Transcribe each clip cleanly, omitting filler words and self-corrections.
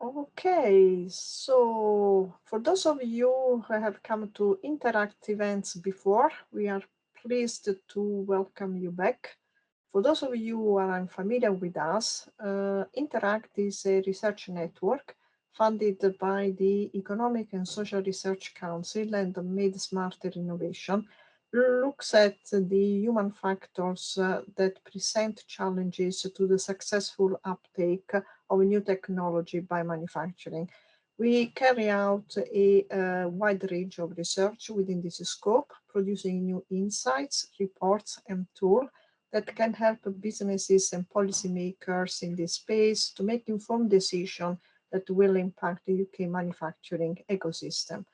Okay, so for those of you who have come to Interact events before, we are pleased to welcome you back. For those of you who are unfamiliar with us, Interact is a research network funded by the Economic and Social Research Council and Made Smarter Innovation, looks at the human factors that present challenges to the successful uptake of new technology by manufacturing. We carry out a wide range of research within this scope, producing new insights, reports, and tools that can help businesses and policymakers in this space to make informed decisions that will impact the UK manufacturing ecosystem.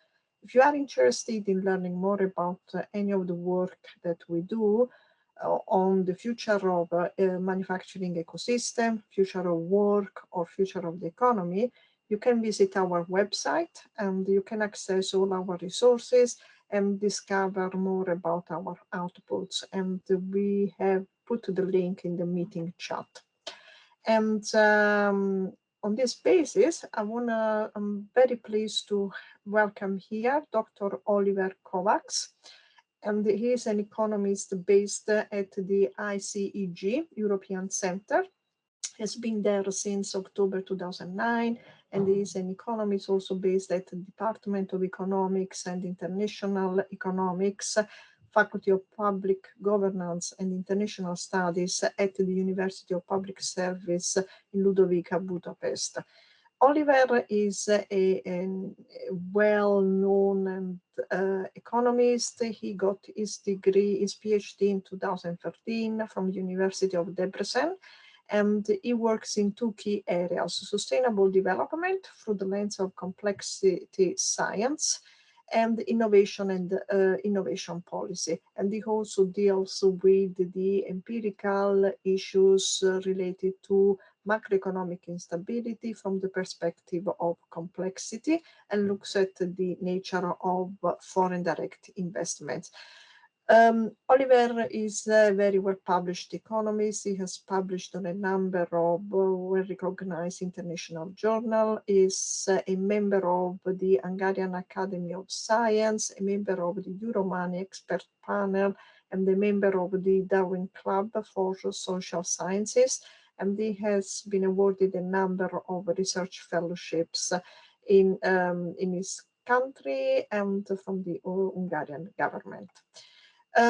If you are interested in learning more about any of the work that we do on the future of manufacturing ecosystem, future of work, or future of the economy, you can visit our website and you can access all our resources and discover more about our outputs. And we have put the link in the meeting chat. And on this basis, I'm very pleased to welcome here Dr. Olivér Kovács, and he is an economist based at the ICEG European Center. Has been there since October 2009, and he is an economist also based at the Department of Economics and International Economics, Faculty of Public Governance and International Studies at the University of Public Service in Ludovika, Budapest. Olivér is a well-known economist. He got his degree, his PhD in 2013 from the University of Debrecen, and he works in two key areas: sustainable development through the lens of complexity science, and innovation and innovation policy. And he also deals with the empirical issues related to macroeconomic instability from the perspective of complexity, and looks at the nature of foreign direct investments. Olivér is a very well-published economist. He has published on a number of well-recognized international journals, is a member of the Hungarian Academy of Science, a member of the Euromoney expert panel, and a member of the Darwin Club for Social Sciences. And he has been awarded a number of research fellowships in his country and from the Hungarian government. He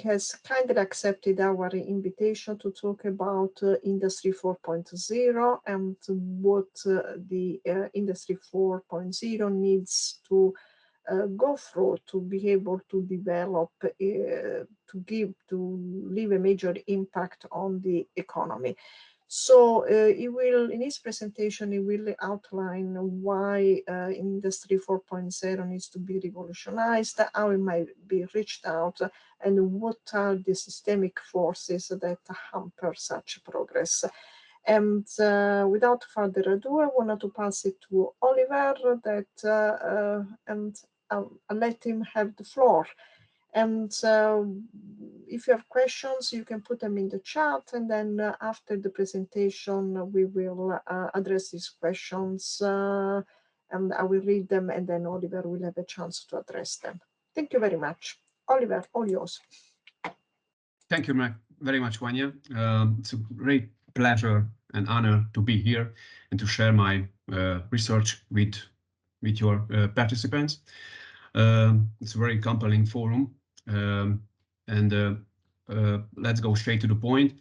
has kindly accepted our invitation to talk about Industry 4.0 and what the Industry 4.0 needs to go through to be able to develop, to leave a major impact on the economy. So he will, in his presentation, he will outline why Industry 4.0 needs to be revolutionized, how it might be reached out, and what are the systemic forces that hamper such progress. And without further ado, I wanted to pass it to Olivér, and I'll let him have the floor. And if you have questions, you can put them in the chat, and then after the presentation, we will address these questions, and I will read them, and then Olivér will have a chance to address them. Thank you very much. Olivér, all yours. Thank you very much, Vanya. It's a great pleasure and honor to be here and to share my research with your participants. It's a very compelling forum, and let's go straight to the point.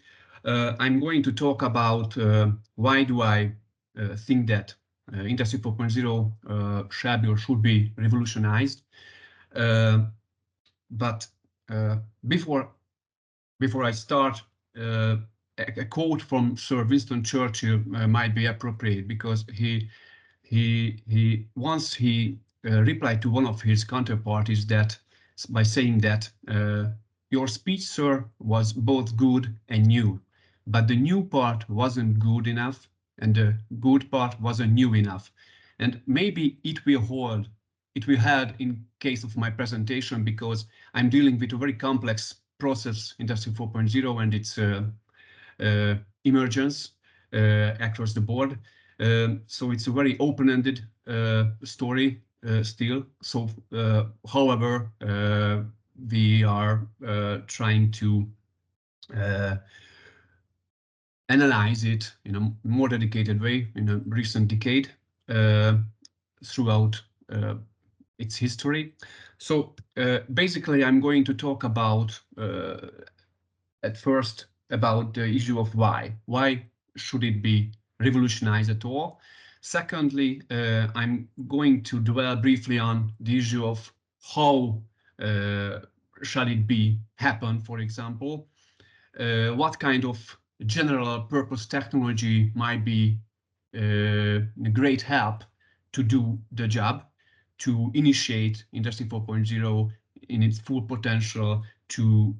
I'm going to talk about why do I think that Industry 4.0 shall be or should be revolutionized. But before I start, a quote from Sir Winston Churchill might be appropriate, because he once replied to one of his counterparties that by saying that your speech, sir, was both good and new, but the new part wasn't good enough and the good part wasn't new enough. And maybe it will hold in case of my presentation, because I'm dealing with a very complex process, Industry 4.0 and its emergence. across the board. So it's a very open-ended story still. So, however, we are trying to analyze it in a more dedicated way in a recent decade throughout its history. So basically, I'm going to talk about at first about the issue of why. Why should it be revolutionized at all? Secondly, I'm going to dwell briefly on the issue of how shall it be happen, for example. What kind of general purpose technology might be a great help to do the job, to initiate Industry 4.0 in its full potential, to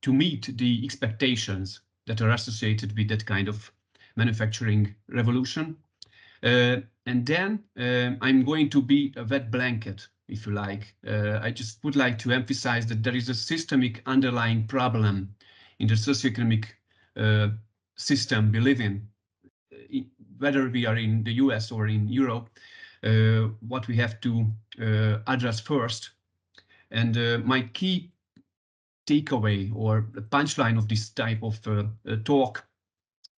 meet the expectations that are associated with that kind of manufacturing revolution. And then I'm going to be a wet blanket, if you like. I just would like to emphasize that there is a systemic underlying problem in the socioeconomic system we live in, whether we are in the US or in Europe. What we have to address first. And my key takeaway or the punchline of this type of talk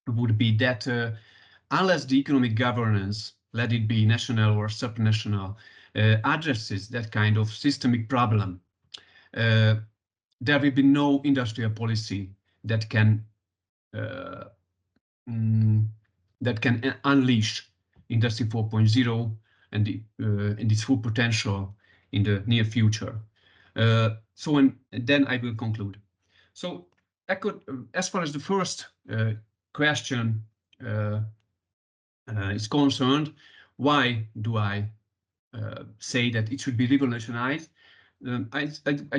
would be that unless the economic governance, let it be national or supranational, addresses that kind of systemic problem, there will be no industrial policy that can unleash Industry 4.0 and its full potential in the near future. And then I will conclude. So as far as the first question is concerned, why do I say that it should be revolutionized? I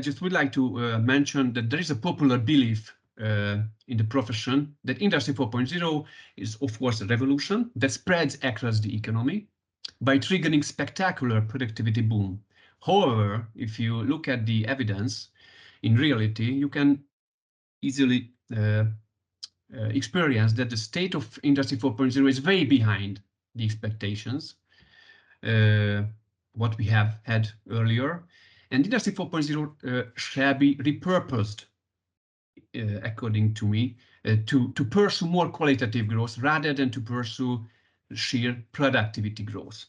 just would like to mention that there is a popular belief in the profession that Industry 4.0 is, of course, a revolution that spreads across the economy by triggering spectacular productivity boom. However, if you look at the evidence, in reality, you can easily experience that the state of Industry 4.0 is way behind the expectations, what we have had earlier. And Industry 4.0 shall be repurposed, according to me, to pursue more qualitative growth rather than to pursue sheer productivity growth.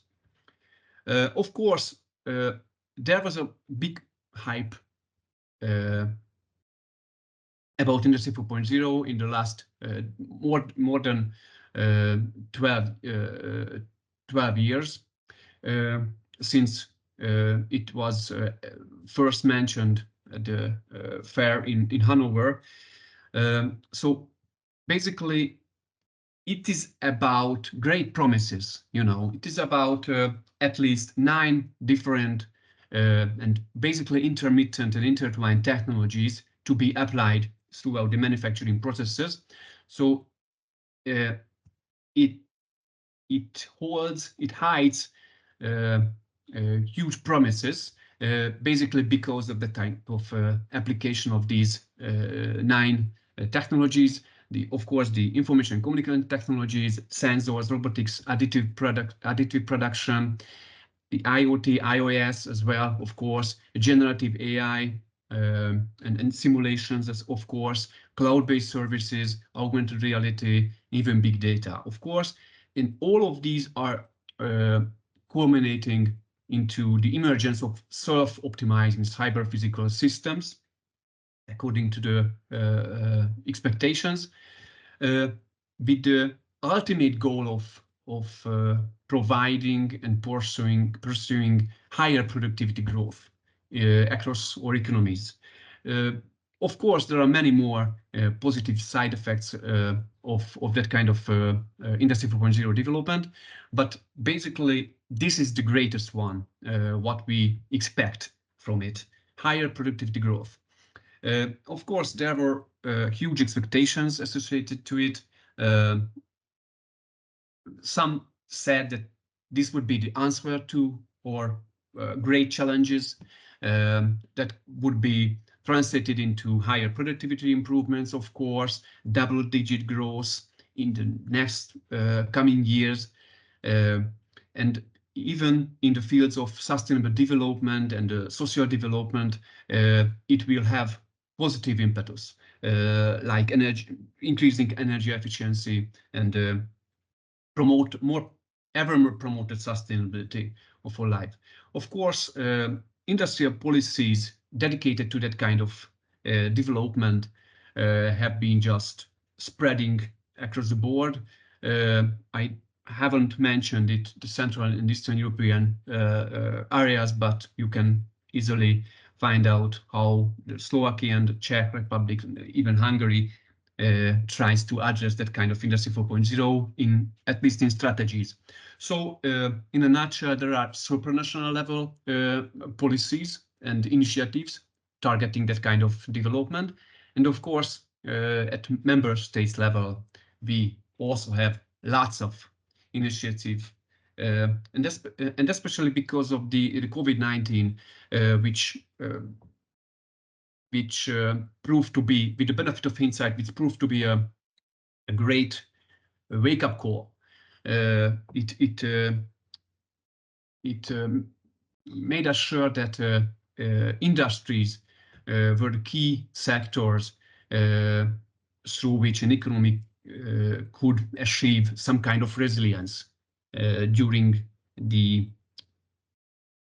Of course, there was a big hype about Industry 4.0 in the last more than 12 years, since it was first mentioned at the fair in Hanover. So basically, it is about great promises. It is about at least 9 different and basically intermittent and intertwined technologies to be applied throughout the manufacturing processes. So it hides huge promises, basically because of the type of application of these 9 technologies. Of course, the information and communication technologies, sensors, robotics, additive production, the IoT, iOS as well, of course, generative AI, and simulations, as of course, cloud-based services, augmented reality, even big data. Of course, and all of these are culminating into the emergence of self-optimizing cyber-physical systems, according to the expectations, with the ultimate goal of providing and pursuing higher productivity growth across our economies. Of course, there are many more positive side effects of that kind of Industry 4.0 development, but basically this is the greatest one, what we expect from it, higher productivity growth. Of course, there were huge expectations associated to it. Some said that this would be the answer to our great challenges that would be translated into higher productivity improvements, of course, double-digit growth, in the next coming years, and even in the fields of sustainable development and social development, it will have positive impetus, like increasing energy efficiency and ever more promoted sustainability of our life. Of course, industrial policies dedicated to that kind of development have been just spreading across the board. I haven't mentioned it, the Central and Eastern European areas, but you can easily find out how the Slovakia, the Czech Republic, and even Hungary tries to address that kind of Industry 4.0 at least in strategies. So in a nutshell, there are supranational level policies and initiatives targeting that kind of development. And of course, at member states level, we also have lots of initiatives, and especially because of the COVID-19, which proved to be, with the benefit of hindsight, which proved to be a great wake-up call. It made us sure that industries were the key sectors through which an economy could achieve some kind of resilience during the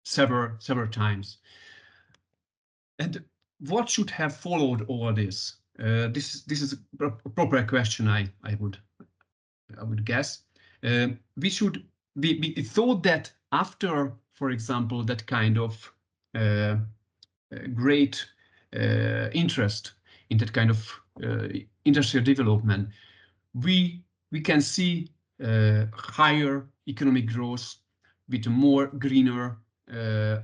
several times. And what should have followed all this? This is a proper question, I would guess. We thought that after, for example, that kind of great interest in that kind of industrial development, we can see higher economic growth with a more greener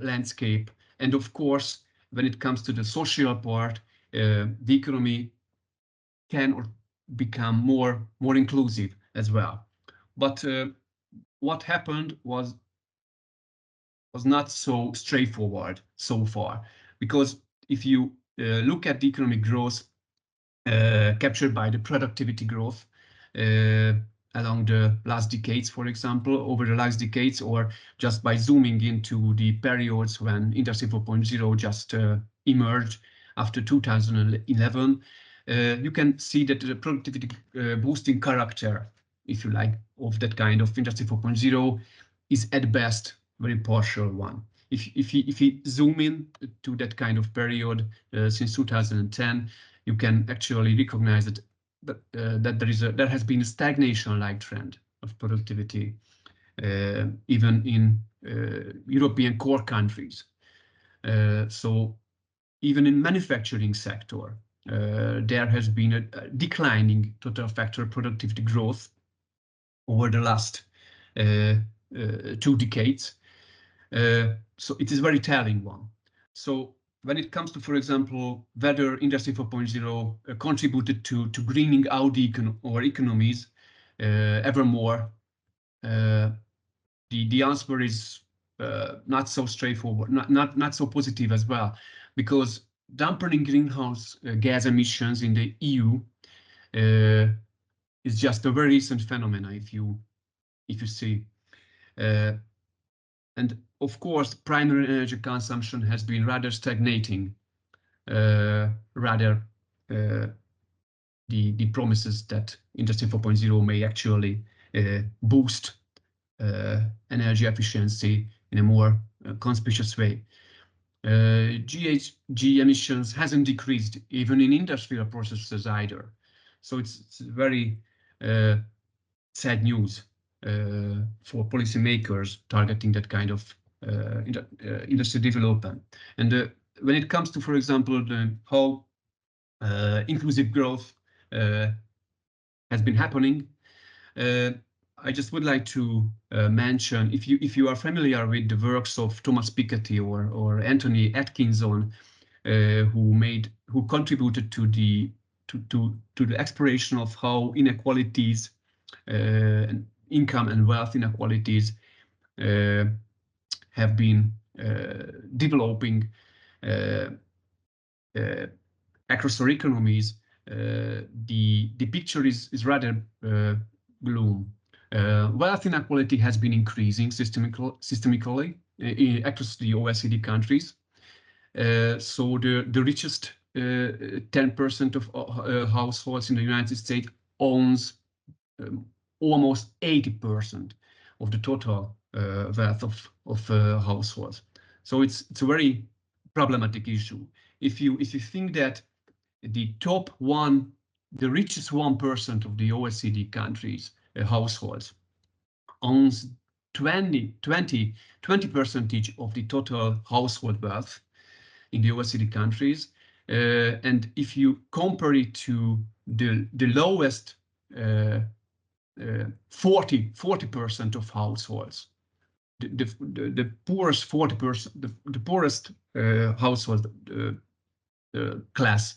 landscape. And of course, when it comes to the social part, the economy can or become more inclusive as well. But what happened was not so straightforward so far, because if you look at the economic growth captured by the productivity growth along the last decades, for example, over the last decades, or just by zooming into the periods when Industry 4.0 just emerged after 2011, you can see that the productivity boosting character, if you like, of that kind of Industry 4.0 is at best very partial one. If you zoom in to that kind of period since 2010, you can actually recognize that there has been a stagnation-like trend of productivity, even in European core countries. So even in manufacturing sector, there has been a declining total factor productivity growth over the last 2 decades. So it is a very telling one. So when it comes to, for example, whether Industry 4.0 contributed to greening out our economies ever more, the answer is not so straightforward, not so positive as well, because dampening greenhouse gas emissions in the EU is just a very recent phenomenon, if you see. And of course, primary energy consumption has been rather stagnating, rather the promises that Industry 4.0 may actually boost energy efficiency in a more conspicuous way. GHG emissions hasn't decreased even in industrial processes either. So it's very sad news for policymakers targeting that kind of industry development. And when it comes to, for example, how inclusive growth has been happening, I just would like to mention, if you are familiar with the works of Thomas Piketty or Anthony Atkinson, who contributed to the exploration of how inequalities, income and wealth inequalities, have been developing across our economies, the picture is rather gloom. Wealth inequality has been increasing systemically across the OECD countries. So the richest 10% of households in the United States owns almost 80% of the total wealth of households. So it's a very problematic issue. If you think that the the richest 1% of the OECD countries households owns 20% of the total household wealth in the OECD countries, and if you compare it to the lowest 40% of households, the poorest 40%, the poorest household class,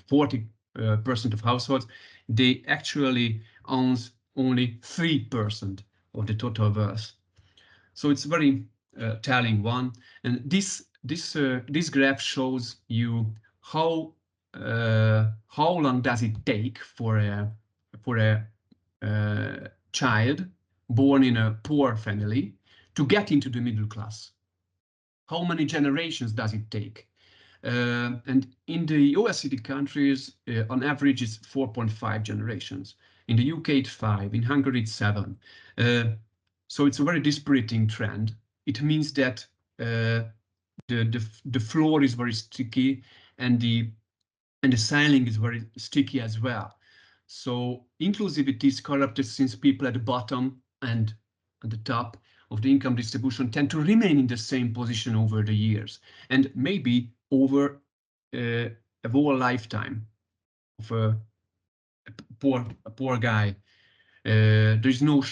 40% of households, they actually owns only 3% of the total wealth. So it's a very telling one, and this graph shows you how long does it take for a child born in a poor family to get into the middle class. How many generations does it take? And in the OECD countries, on average, it's 4.5 generations. In the UK, it's 5. In Hungary, it's 7. So it's a very dispiriting trend. It means that the floor is very sticky, and the ceiling is very sticky as well. So inclusivity is corrupted since people at the bottom and at the top of the income distribution tend to remain in the same position over the years, and maybe over a whole lifetime of a poor guy. There is no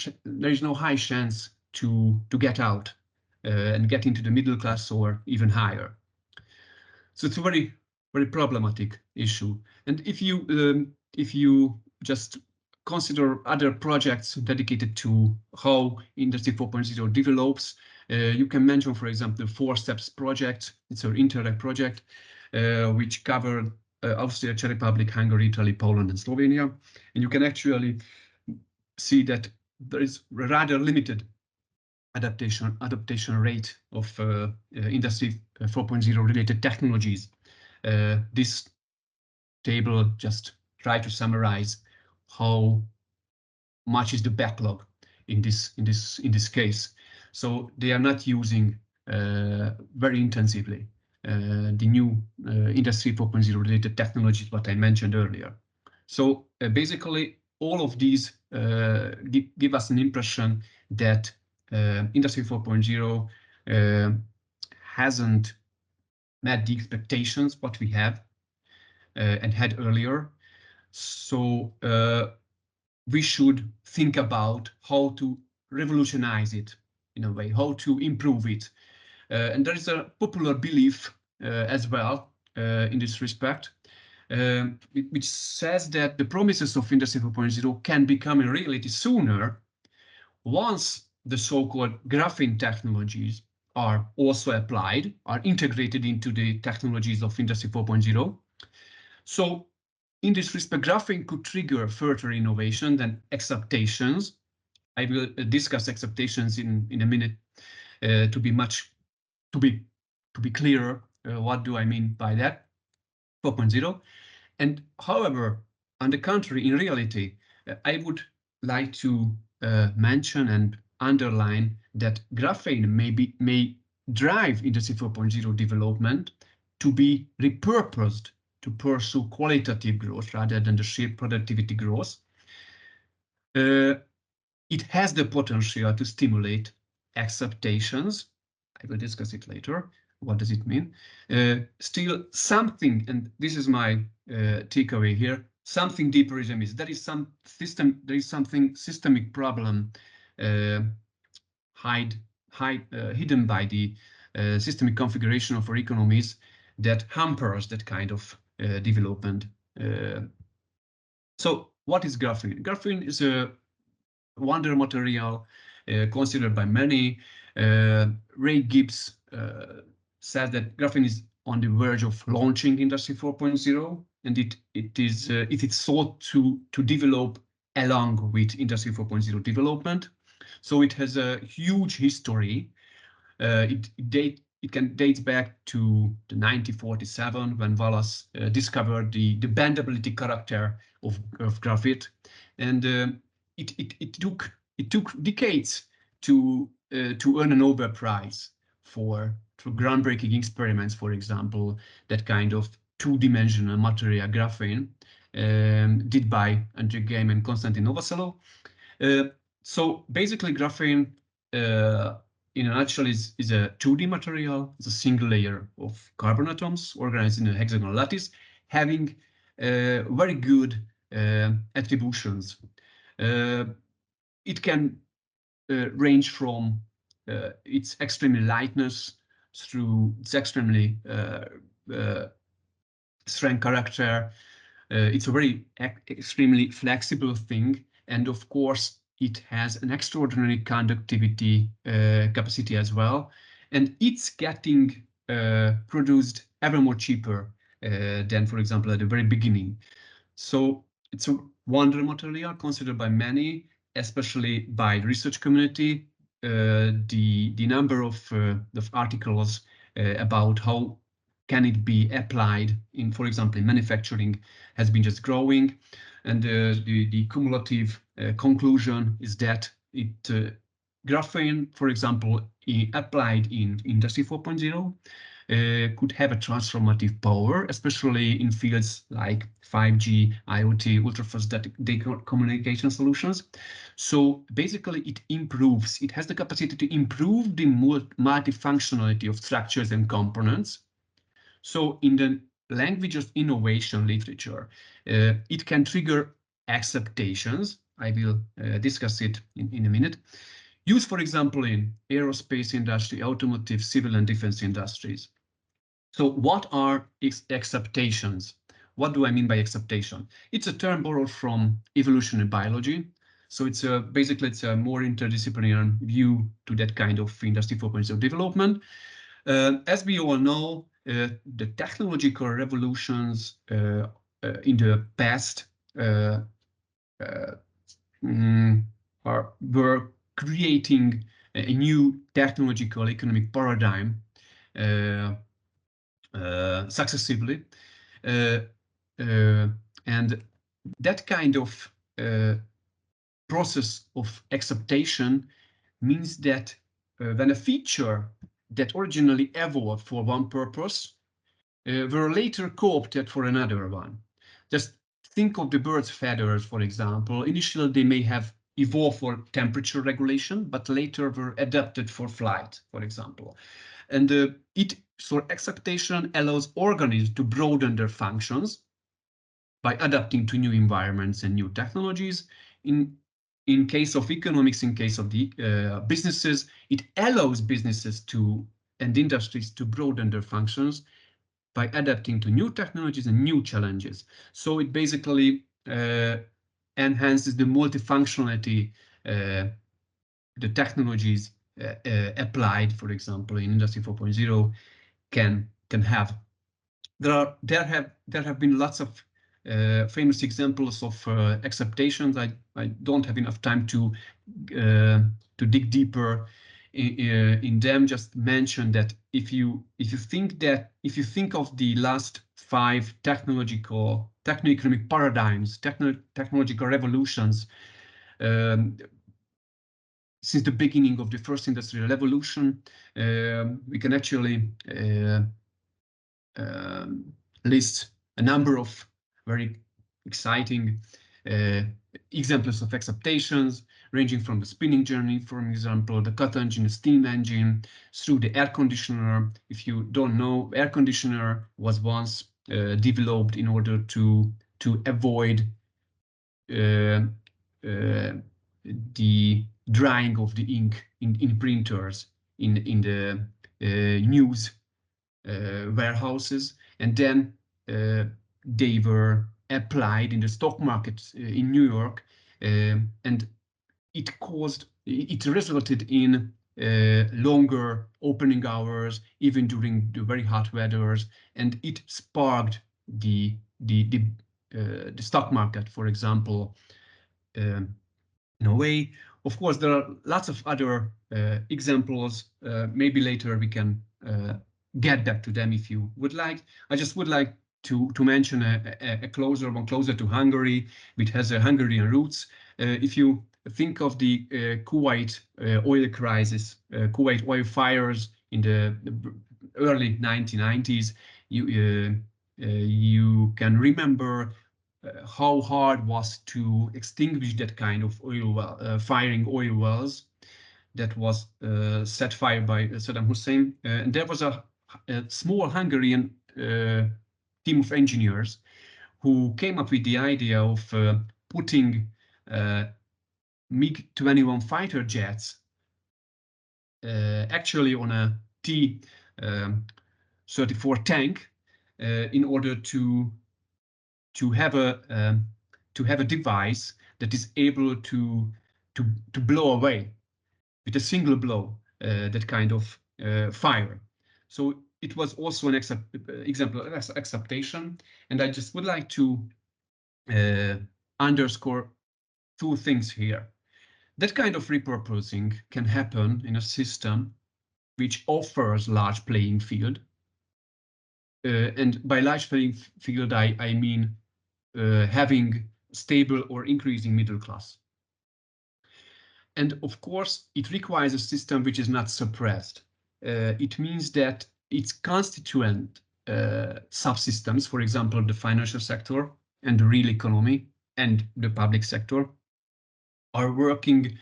high chance to get out and get into the middle class or even higher. So it's a very problematic issue. And if you just consider other projects dedicated to how Industry 4.0 develops, you can mention, for example, the 4 Steps project. It's an Interreg project, which covered Austria, Czech Republic, Hungary, Italy, Poland, and Slovenia. And you can actually see that there is rather limited adaptation rate of Industry 4.0 related technologies. This table just try to summarize how much is the backlog in this case. So they are not using very intensively the new Industry 4.0 related technologies what I mentioned earlier. So basically all of these give us an impression that Industry 4.0 hasn't met the expectations what we have and had earlier. So we should think about how to revolutionize it in a way, how to improve it. And there is a popular belief as well in this respect, which says that the promises of Industry 4.0 can become a reality sooner once the so-called graphene technologies are also applied, are integrated into the technologies of Industry 4.0. So in this respect, graphene could trigger further innovation than exaptations. I will discuss exaptations in a minute to be clearer. What do I mean by that? 4.0. And however, on the contrary, in reality, I would like to mention and underline that graphene may drive Industry 4.0 development to be repurposed to pursue qualitative growth rather than the sheer productivity growth. It has the potential to stimulate exaptations. I will discuss it later. What does it mean? Still something, and this is my takeaway here, something deeper is amiss. There is something systemic problem hidden by the systemic configuration of our economies that hampers that kind of development. So what is graphene? Graphene is a wonder material considered by many. Ray Gibbs said that graphene is on the verge of launching Industry 4.0. and it is thought to develop along with Industry 4.0 development. So it has a huge history. It can date back to the 1947 when Wallace discovered the bendability character of graphite, and it took decades to earn a Nobel Prize for groundbreaking experiments. For example, that kind of two-dimensional material graphene did by Andrew Game and Konstantin Novoselov. So basically, graphene in a nutshell is a 2D material. It's a single layer of carbon atoms organized in a hexagonal lattice, having very good attributions. It can range from its extremely lightness through its extremely strength character. It's a very extremely flexible thing, and of course it has an extraordinary conductivity capacity as well, and it's getting produced ever more cheaper than, for example, at the very beginning. So it's a wonder material considered by many, especially by the research community. The number of articles about how can it be applied in, for example, in manufacturing has been just growing, and the cumulative conclusion is that graphene, for example, applied in Industry 4.0 could have a transformative power, especially in fields like 5G, IoT, ultra-fast data communication solutions. So basically it has the capacity to improve the multifunctionality of structures and components. So in the language of innovation literature, it can trigger exaptations. I will discuss it in a minute. Used, for example, in aerospace industry, automotive, civil and defense industries. So what are exaptations? What do I mean by exaptation? It's a term borrowed from evolutionary biology. So it's basically it's a more interdisciplinary view to that kind of Industry 4.0 development. As we all know, the technological revolutions in the past were creating a new technological economic paradigm successively, and that kind of process of exaptation means that when a feature that originally evolved for one purpose were later co-opted for another one. Just think of the bird's feathers, for example. Initially, they may have evolved for temperature regulation, but later were adapted for flight, for example. And so exaptation allows organisms to broaden their functions by adapting to new environments and new technologies. In case of economics, in case of the businesses, it allows businesses and industries to broaden their functions by adapting to new technologies and new challenges. So it basically enhances the multifunctionality the technologies applied, for example, in Industry 4.0 can have. There have been lots of famous examples of exaptations. I don't have enough time to dig deeper in them. Just mention that if you think of the last 5 techno-economic paradigms, technological revolutions since the beginning of the first industrial revolution, we can actually list a number of very exciting examples of exaptations, ranging from the spinning journey, for example, the cut engine, the steam engine, through the air conditioner. If you don't know, air conditioner was once developed in order to avoid the drying of the ink in printers in the news warehouses, and then they were applied in the stock market in New York, and it resulted in longer opening hours, even during the very hot weathers, and it sparked the the stock market, for example, in a way. Of course, there are lots of other examples. Maybe later we can get back to them if you would like. I just would like to mention one closer to Hungary, which has a Hungarian roots. If you think of the Kuwait oil crisis, Kuwait oil fires in the early 1990s, you can remember how hard was to extinguish that kind of oil well, firing oil wells that was set fire by Saddam Hussein. And there was a small Hungarian team of engineers who came up with the idea of putting MiG-21 fighter jets actually on a T-34 tank in order to have a device that is able to blow away with a single blow that kind of fire. So it was also an example of exaptation, and I just would like to underscore two things here. That kind of repurposing can happen in a system which offers large playing field. And by large playing field, I mean having stable or increasing middle class. And of course, it requires a system which is not suppressed. It means that its constituent subsystems, for example, the financial sector and the real economy and the public sector, are working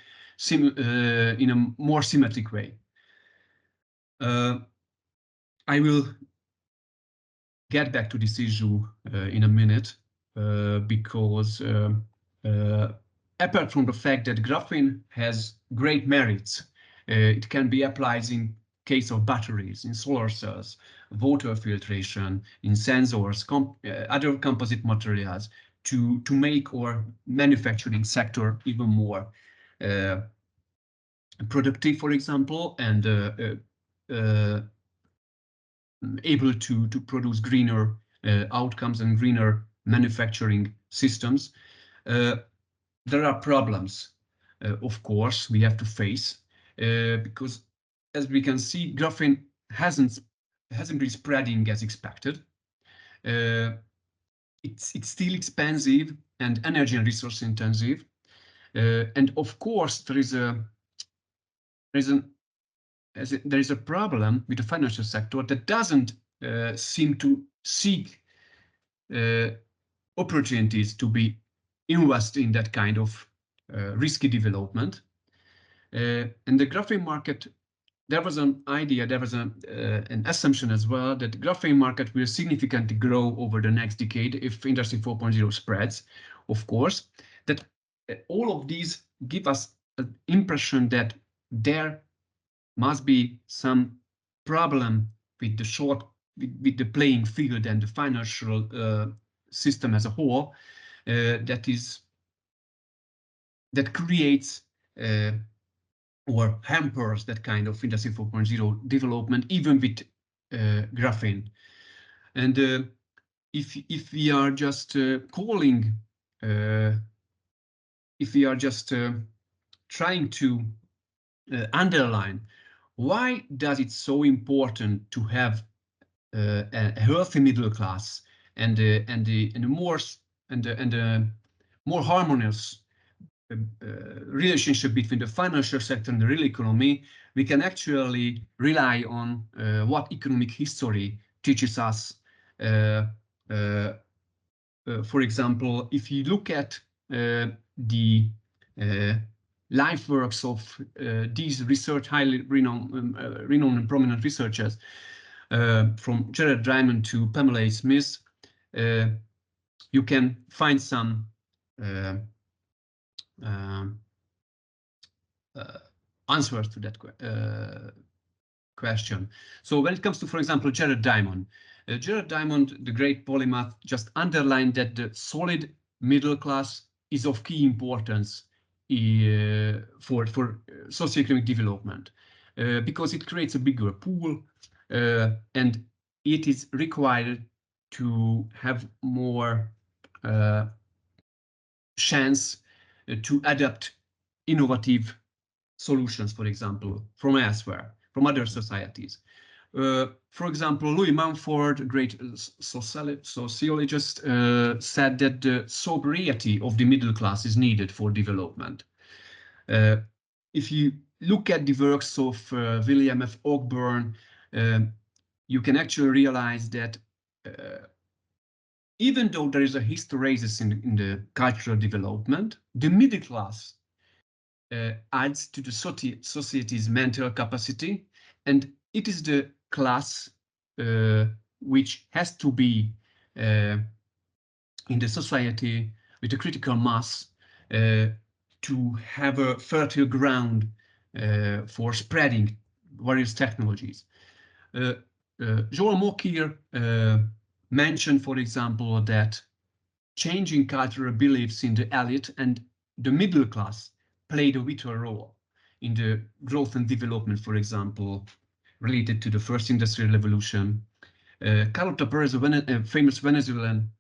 in a more symmetric way. I will get back to this issue in a minute because apart from the fact that graphene has great merits, it can be applied in case of batteries, in solar cells, water filtration, in sensors, other composite materials, to make our manufacturing sector even more productive, for example, and able to produce greener outcomes and greener manufacturing systems. There are problems, of course, we have to face because, as we can see, graphene hasn't been spreading as expected. It's still expensive and energy and resource intensive, and of course there is a problem with the financial sector that doesn't seem to seek opportunities to be invested in that kind of risky development. In the graphene market, there was an idea, there was an assumption as well that the graphene market will significantly grow over the next decade if Industry 4.0 spreads, of course. That all of these give us an impression that there must be some problem with the playing field and the financial system as a whole that creates or hampers that kind of Industry 4.0 development, even with graphene. And if we are just trying to underline why does it so important to have a healthy middle class and a more harmonious relationship between the financial sector and the real economy, we can actually rely on what economic history teaches us. For example, if you look at the life works of these highly renowned and prominent researchers, from Jared Diamond to Pamela A. Smith, you can find some answers to that question. So when it comes to, for example, Jared Diamond, the great polymath, just underlined that the solid middle class is of key importance for socioeconomic development because it creates a bigger pool and it is required to have more chance to adapt innovative solutions, for example, from elsewhere, from other societies. For example, Louis Mumford, a great sociologist, said that the sobriety of the middle class is needed for development. If you look at the works of William F. Ogburn, you can actually realize that even though there is a hysteresis in the cultural development, the middle class adds to the society's mental capacity, and it is the class which has to be in the society with a critical mass to have a fertile ground for spreading various technologies. Joel Mokyr mentioned, for example, that changing cultural beliefs in the elite and the middle class played a vital role in the growth and development, for example, related to the first industrial revolution. Carlota Perez, a famous Venezuelan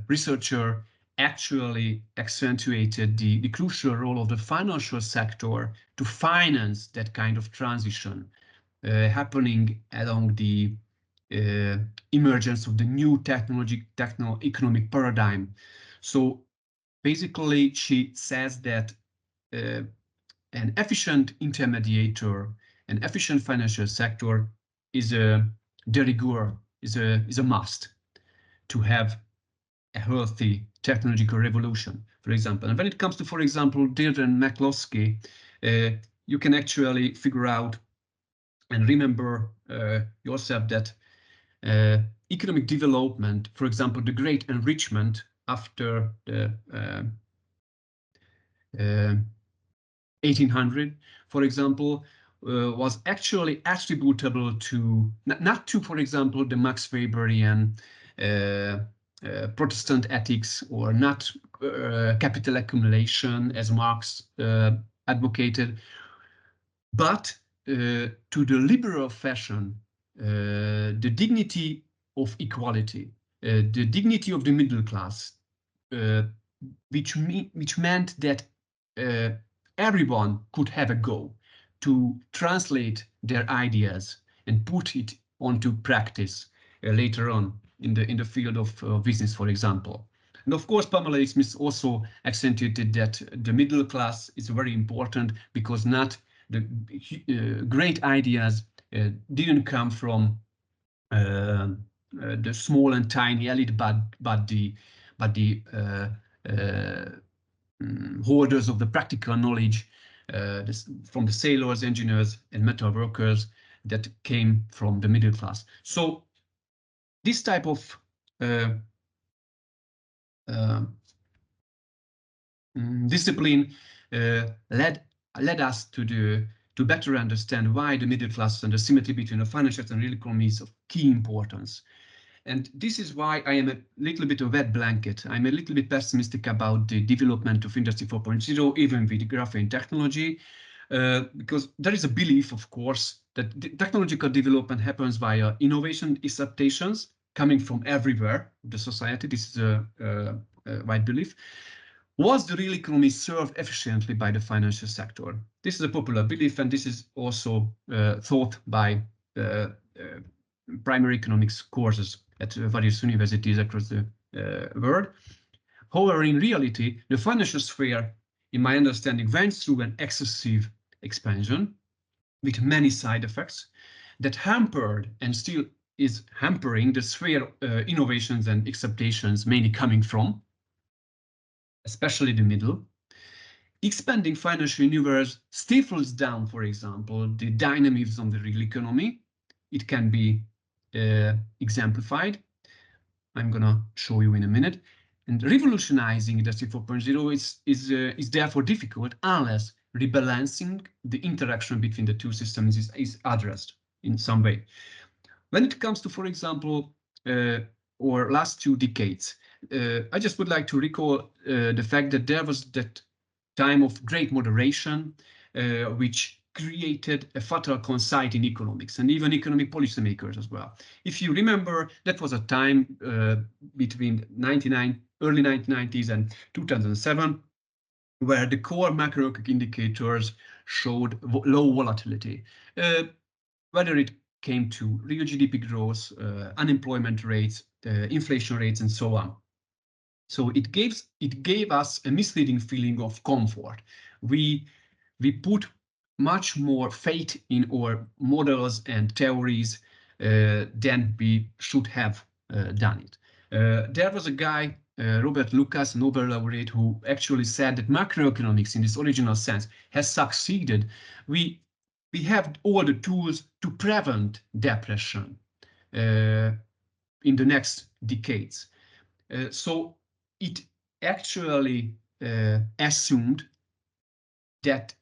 researcher, actually accentuated the crucial role of the financial sector to finance that kind of transition happening along the emergence of the new techno-economic paradigm. So basically, she says that an efficient intermediator, an efficient financial sector is a de rigueur, is a must to have a healthy technological revolution, for example. And when it comes to, for example, Deirdre and McCloskey, you can actually figure out and remember yourself that economic development, for example, the great enrichment after the 1800, for example, was actually attributable to not to, for example, the Max Weberian Protestant ethics, or not capital accumulation as Marx advocated, but to the liberal fashion, the dignity of equality, the dignity of the middle class, which meant that everyone could have a go to translate their ideas and put it onto practice later on in the field of business, for example. And of course, Pamela Smith also accentuated that the middle class is very important, because not the great ideas didn't come from the small and tiny elite, but the holders of the practical knowledge, from the sailors, engineers, and metal workers that came from the middle class. So this type of discipline led us to better understand why the middle class and the symmetry between the financial and real economy is of key importance. And this is why I am a little bit of wet blanket. I'm a little bit pessimistic about the development of Industry 4.0, even with graphene technology, because there is a belief, of course, that the technological development happens via innovation exaptations coming from everywhere, the society. This is a wide belief. Was the real economy served efficiently by the financial sector? This is a popular belief, and this is also thought by primary economics courses at various universities across the world. However, in reality, the financial sphere, in my understanding, went through an excessive expansion with many side effects that hampered and still is hampering the sphere innovations and exaptations mainly coming from, especially the middle. Expanding financial universe stifles down, for example, the dynamism of the real economy. It can be exemplified. I'm gonna show you in a minute. And revolutionizing Industry 4.0 is therefore difficult unless rebalancing the interaction between the two systems is addressed in some way. When it comes to, for example, or last 2 decades, I just would like to recall the fact that there was that time of great moderation, which created a fatal conceit in economics and even economic policymakers as well. If you remember, that was a time between early 1990s and 2007, where the core macroeconomic indicators showed low volatility, whether it came to real GDP growth, unemployment rates, inflation rates, and so on. So it gave us a misleading feeling of comfort. We put much more faith in our models and theories than we should have done it. There was a guy, Robert Lucas, Nobel laureate, who actually said that macroeconomics in this original sense has succeeded. We have all the tools to prevent depression in the next decades. So it actually assumed that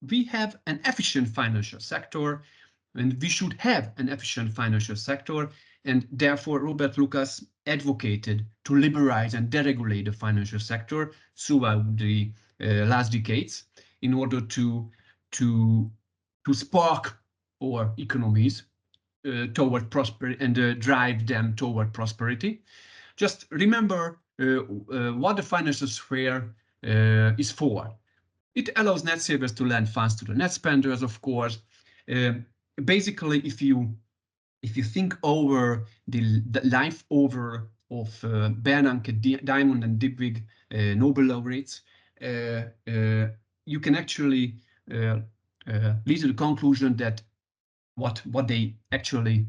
we have an efficient financial sector, and we should have an efficient financial sector, and therefore Robert Lucas advocated to liberalize and deregulate the financial sector throughout the last decades in order to spark our economies toward prosperity and drive them toward prosperity. Just remember what the financial sphere is for. It allows net savers to lend funds to the net spenders, of course. Basically, if you think over the life over of Bernanke, Diamond, and Dybvig Nobel laureates, you can actually lead to the conclusion that what they actually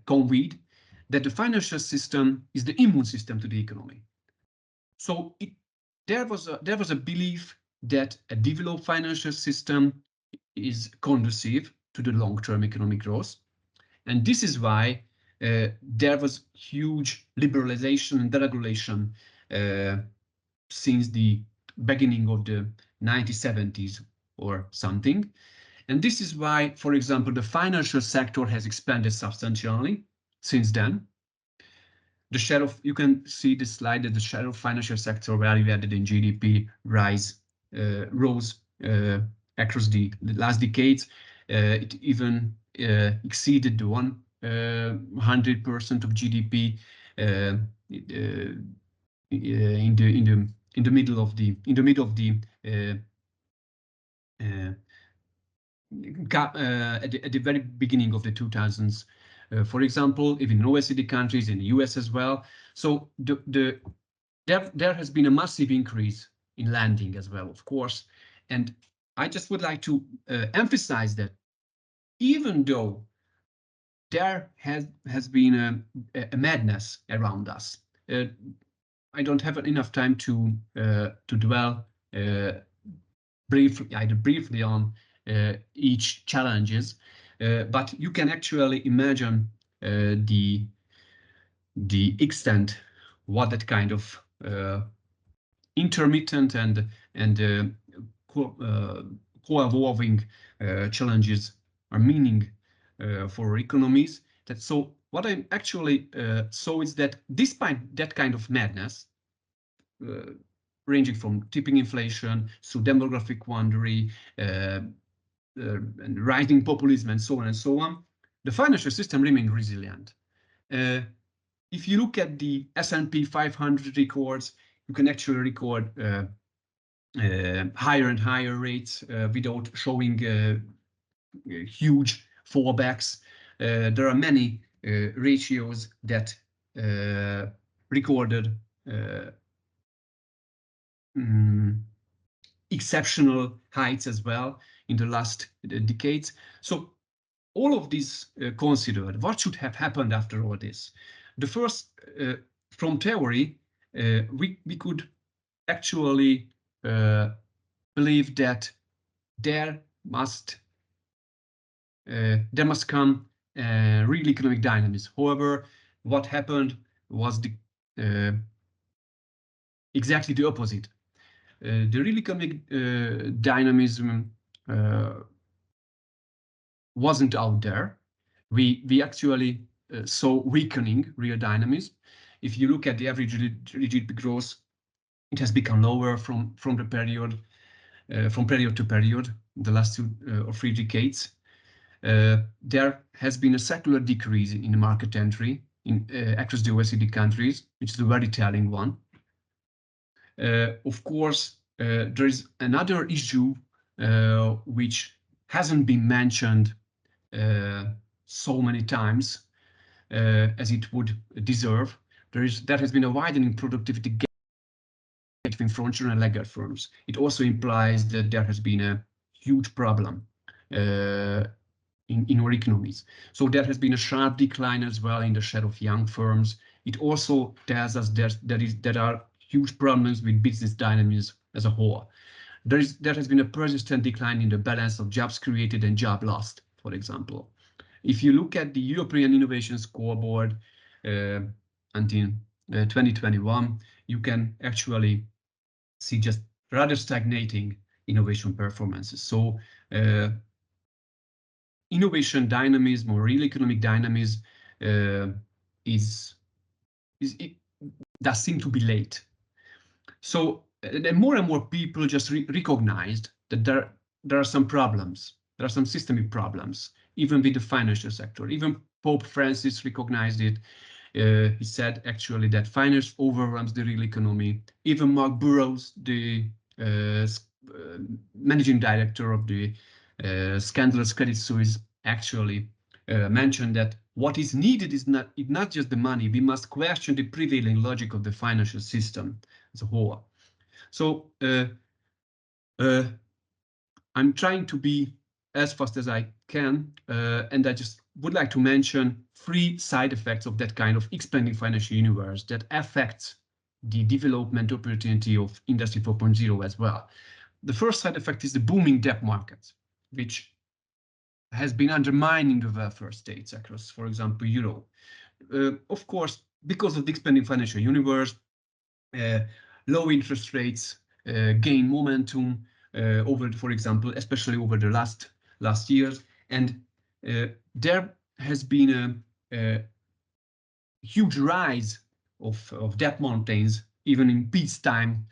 conveyed, that the financial system is the immune system to the economy. So there was a belief that a developed financial system is conducive to the long-term economic growth. And this is why there was huge liberalization and deregulation since the beginning of the 1970s or something. And this is why, for example, the financial sector has expanded substantially since then. The share of, you can see this slide, that the share of financial sector value added in GDP rose across the last decades. It even exceeded the 100% of GDP in the middle of the at the very beginning of the 2000s. For example, even in OECD countries, in the US as well. So there has been a massive increase in lending as well, of course. And I just would like to emphasize that even though there has been a madness around us, I don't have enough time to dwell briefly on each challenges, but you can actually imagine the extent what that kind of intermittent and co-evolving challenges are meaning for economies. So what I actually saw is that despite that kind of madness, ranging from tipping inflation to demographic wandering, and rising populism, and so on, the financial system remained resilient. If you look at the S&P 500 records, you can actually record higher and higher rates without showing huge fallbacks. There are many ratios that recorded exceptional heights as well in the last decades. So all of this considered, what should have happened after all this? The first, from theory, we could actually believe that there must come real economic dynamism. However, what happened was exactly the opposite. The real economic dynamism wasn't out there. We actually saw weakening real dynamism. If you look at the average GDP growth, it has become lower from the period. from period to period, the last 2 or 3 decades. There has been a secular decrease in market entry across the OECD countries, which is a very telling one. Of course, there is another issue which hasn't been mentioned so many times as it would deserve. There has been a widening productivity gap between frontier and laggard firms. It also implies that there has been a huge problem in our economies. So there has been a sharp decline as well in the share of young firms. It also tells us there are huge problems with business dynamism as a whole. There has been a persistent decline in the balance of jobs created and job lost, for example. If you look at the European Innovation Scoreboard until 2021, you can actually see just rather stagnating innovation performances. So innovation dynamism or real economic dynamism does seem to be late. So more and more people just recognized that there are some problems. There are some systemic problems, even with the financial sector. Even Pope Francis recognized it. He said actually that finance overruns the real economy. Even Mark Burrows, the managing director of the scandalous Credit Suisse, actually mentioned that what is needed is not just the money. We must question the prevailing logic of the financial system as a whole. So I'm trying to be as fast as I can, and I just would like to mention 3 side effects of that kind of expanding financial universe that affects the development opportunity of Industry 4.0 as well. The first side effect is the booming debt market, which has been undermining the welfare states across, for example, Europe. Of course, because of the expanding financial universe, low interest rates gain momentum for example, especially over the last years, and there has been a huge rise of debt mountains, even in peacetime,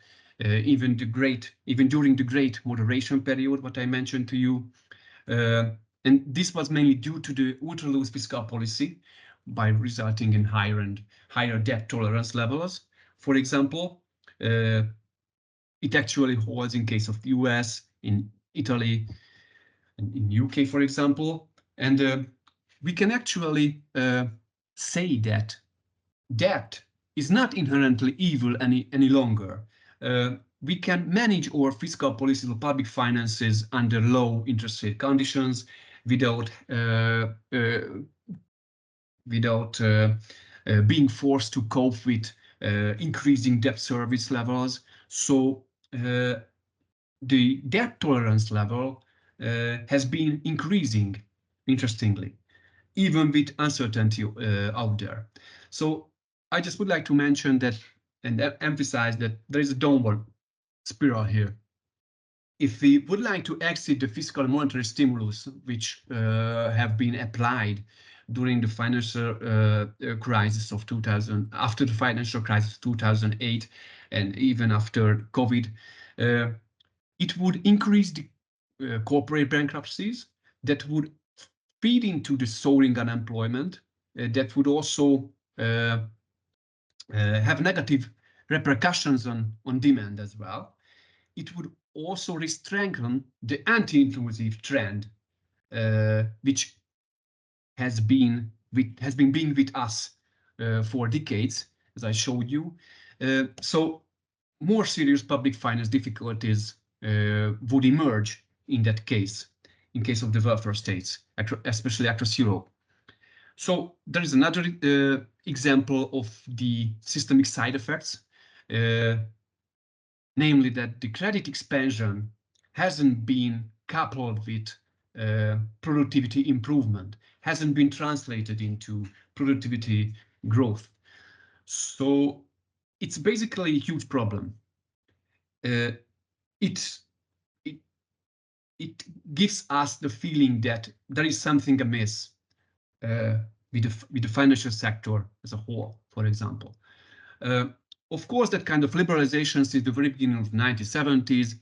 even during the great moderation period, what I mentioned to you. And this was mainly due to the ultra-loose fiscal policy, by resulting in higher debt tolerance levels. For example, it actually holds in case of the US, in Italy, and in UK, for example. And we can actually say that debt is not inherently evil any longer. We can manage our fiscal policies or public finances under low interest rate conditions without being forced to cope with increasing debt service levels. So the debt tolerance level has been increasing, interestingly, even with uncertainty out there. So I just would like to mention that and emphasize that there is a downward spiral here. If we would like to exit the fiscal and monetary stimulus, which have been applied during the financial crisis of 2000, after the financial crisis of 2008, and even after COVID, it would increase the corporate bankruptcies that would feed into the soaring unemployment, that would also have negative repercussions on demand as well. It would also strengthen the anti-inclusive trend, which has been being with us for decades, as I showed you. So more serious public finance difficulties would emerge in that case, in case of the welfare states, especially across Europe. So there is another example of the systemic side effects, namely that the credit expansion hasn't been coupled with productivity improvement, hasn't been translated into productivity growth. So it's basically a huge problem. It gives us the feeling that there is something amiss with the financial sector as a whole, for example. Of course, that kind of liberalization since the very beginning of the 1970s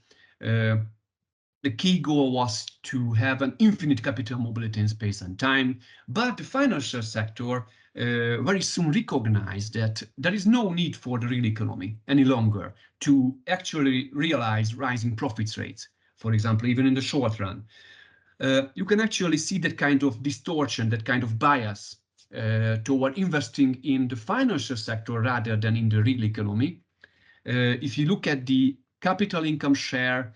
the key goal was to have an infinite capital mobility in space and time, but the financial sector very soon recognized that there is no need for the real economy any longer to actually realize rising profits rates, for example, even in the short run. You can actually see that kind of distortion, that kind of bias toward investing in the financial sector rather than in the real economy. If you look at the capital income share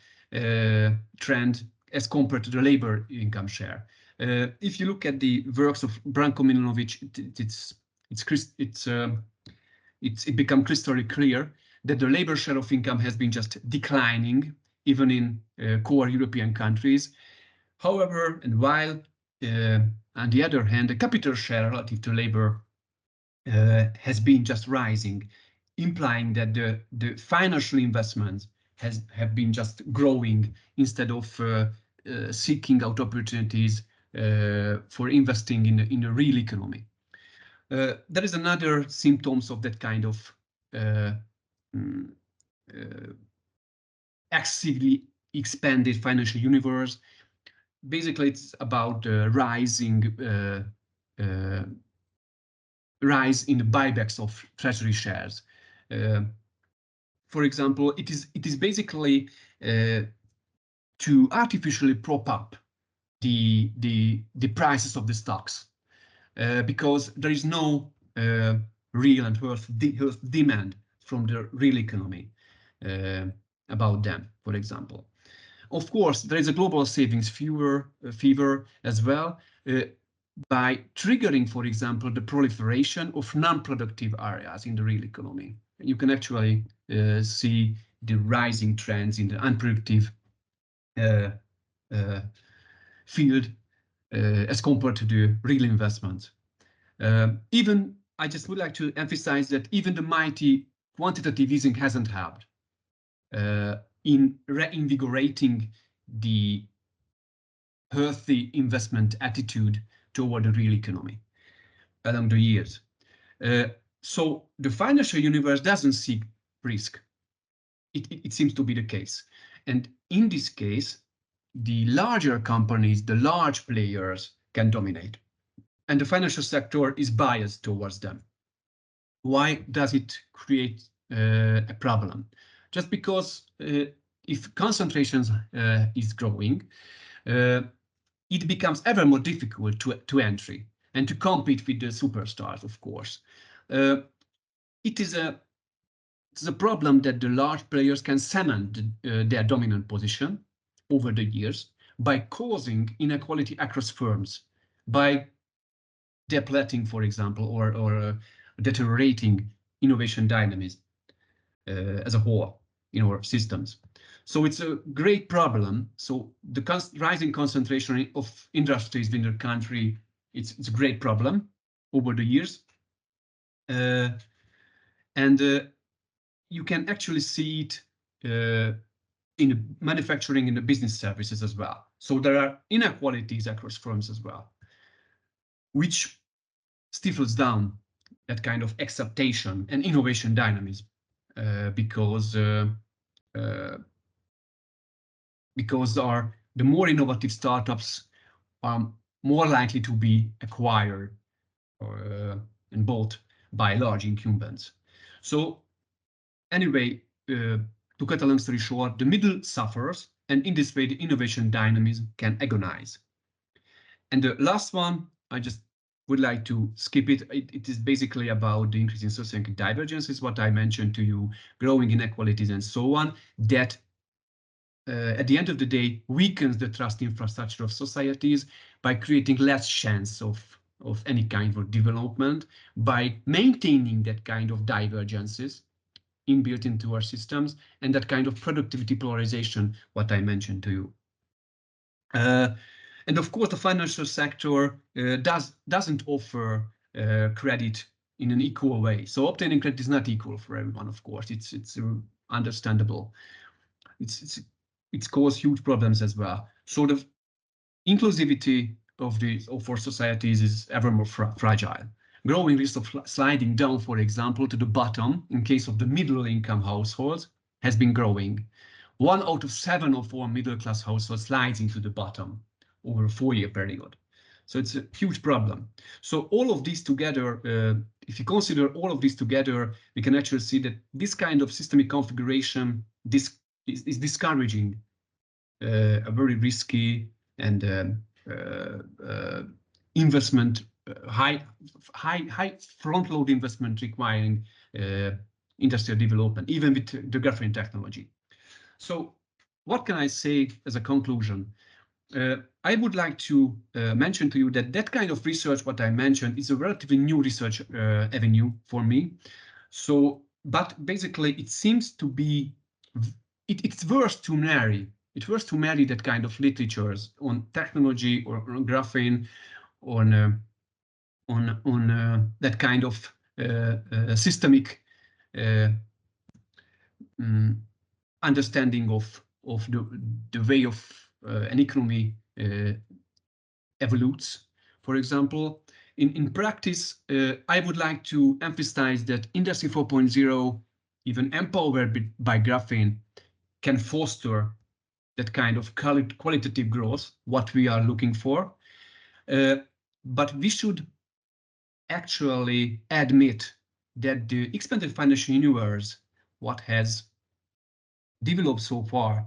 trend as compared to the labor income share, if you look at the works of Branko Milanovic, it become crystal clear that the labor share of income has been just declining, even in core European countries. However, and while on the other hand, the capital share relative to labor has been just rising, implying that the financial investments have been just growing instead of seeking out opportunities for investing in the real economy. There is another symptoms of that kind of excessively expanded financial universe. Basically, it's about the rise in the buybacks of treasury shares. For example, it is basically to artificially prop up the prices of the stocks because there is no real and health demand from the real economy about them, for example. Of course, there is a global savings fever as well, by triggering, for example, the proliferation of non-productive areas in the real economy. You can actually see the rising trends in the unproductive field as compared to the real investment. Even, I just would like to emphasize that even the mighty quantitative easing hasn't helped in reinvigorating the healthy investment attitude toward the real economy along the years. So the financial universe doesn't seek risk. It seems to be the case. And in this case, the larger companies, the large players can dominate. And the financial sector is biased towards them. Why does it create a problem? Just because if concentration is growing, it becomes ever more difficult to entry and to compete with the superstars, of course. It's a problem that the large players can cement their dominant position over the years by causing inequality across firms, by depleting, for example, or deteriorating innovation dynamism as a whole in our systems. So it's a great problem. So the rising concentration of industries in the country, it's a great problem over the years. And you can actually see it in the manufacturing and the business services as well. So there are inequalities across firms as well, which stifles down that kind of exaptation and innovation dynamism because the more innovative startups are more likely to be acquired and bought by large incumbents. So anyway, to cut a long story short, the middle suffers, and in this way, the innovation dynamism can agonize. And the last one, I just would like to skip it. It is basically about the increase in socioeconomic divergences, what I mentioned to you, growing inequalities and so on, that at the end of the day weakens the trust infrastructure of societies by creating less chance of any kind of development, by maintaining that kind of divergences inbuilt into our systems and that kind of productivity polarization, what I mentioned to you. And of course, the financial sector doesn't offer credit in an equal way. So obtaining credit is not equal for everyone, of course. It's understandable. It's caused huge problems as well. So the inclusivity of our societies is ever more fragile. Growing risk of sliding down, for example, to the bottom in case of the middle income households has been growing, 1 out of 7 of our middle-class households slides into the bottom over a 4-year period. So it's a huge problem. So all of these together, if you consider all of these together, we can actually see that this kind of systemic configuration is discouraging a very risky and investment, high front-load investment requiring industrial development, even with the graphene technology. So what can I say as a conclusion? I would like to mention to you that that kind of research, what I mentioned, is a relatively new research avenue for me. So, but basically it seems to be, it's worth to marry. It's worth to marry that kind of literatures on technology or on graphene, on that kind of systemic understanding of the way of an economy evolutes. For example, in practice, I would like to emphasize that Industry 4.0, even empowered by graphene, can foster that kind of qualitative growth, what we are looking for. But we should actually admit that the expanded financial universe, what has developed so far,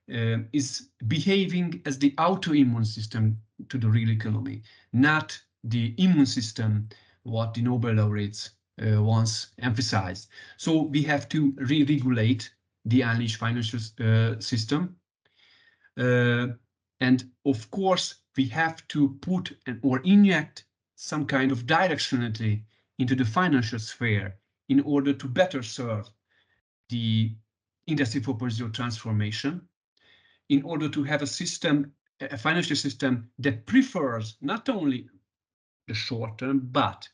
is behaving as the autoimmune system to the real economy, not the immune system what the Nobel laureates once emphasized. So we have to re-regulate the unleashed financial system. And of course, we have to put or inject some kind of directionality into the financial sphere in order to better serve the Industry 4.0 transformation, in order to have a system, a financial system that prefers not only the short term, but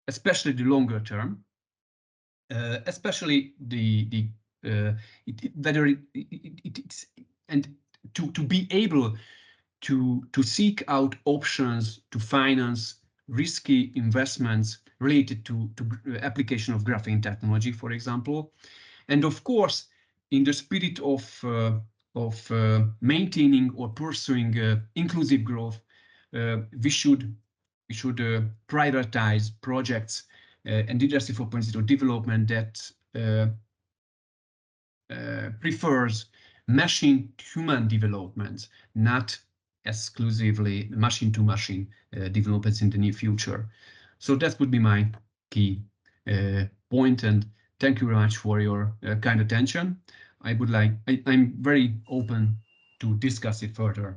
especially the longer term, especially and to be able to seek out options to finance risky investments related to application of graphene technology, for example. And of course, in the spirit of maintaining or pursuing inclusive growth, we should prioritize projects and Industry 4.0 development that prefers machine-human development, not exclusively machine-to-machine developments in the near future. So that would be my key point, and thank you very much for your kind attention. I'm very open to discuss it further.